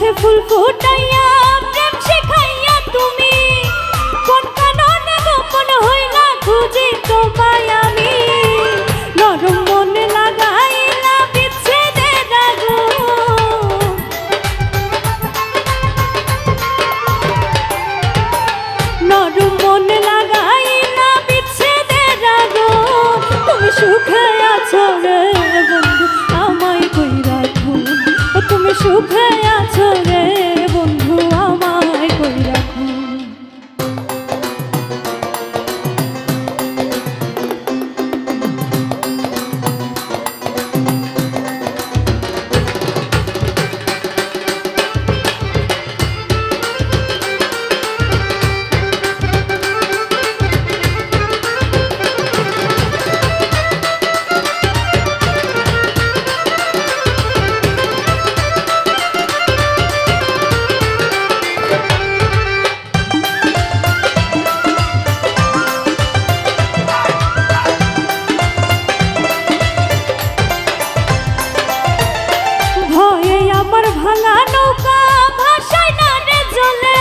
গাছে ফুল ফুটাইয়া প্রেম শিখাইয়া তুমি কোন কারণে গোপন হইলা খুঁজি তোমায় আমি নরম মনে লাগাইলা বিচ্ছেদের আগুন নরম মনে লাগাইলা বিচ্ছেদের আগুন তুমি সুখে আছো রে বন্ধু আমায় কইরা খুন তুমি সুখে আছো রে বন্ধু আমায় কইরা খুন ভাঙা নৌকা ভাষায় না রে জলে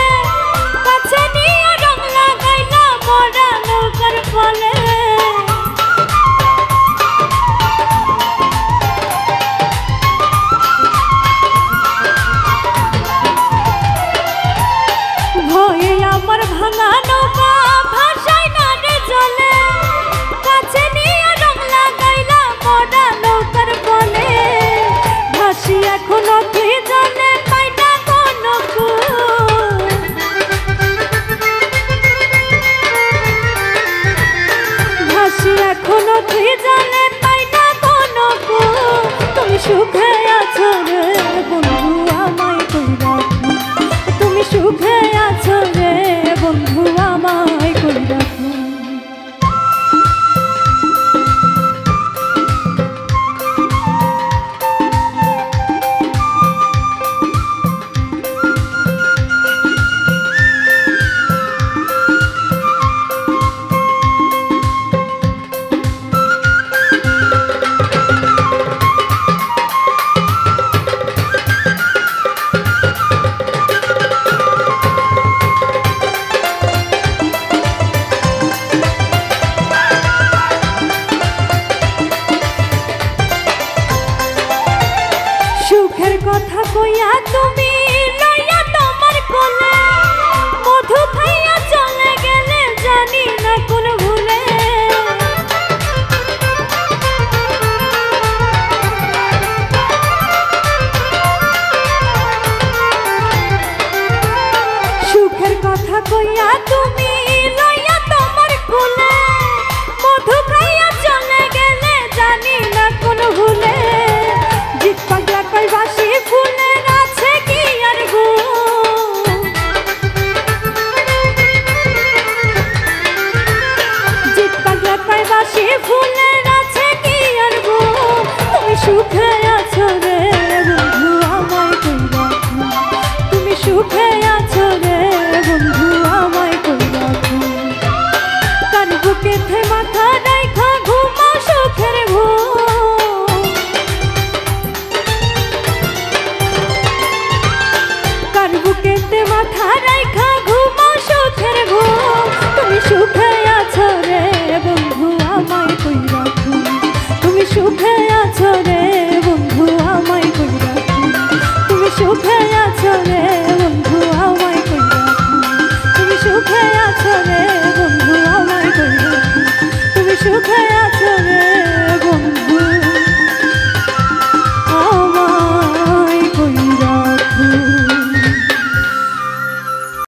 কাছে নিয়ে রং লাগাইলা মরা নৌকার ফলে ভয়ে আমার ভাঙা নৌকা ভাষায় না রে জলে কাছে নিয়ে রং লাগাইলা মরা নৌকার ফলে ভাসি এখনো এখনো তুই জানে পাই না কোনো তুমি সুখে আছো রে বন্ধু আমায় কইরা তুমি সুখে আছো রে বন্ধু আমায় কইরা সুখের কথা কইয়া তুমি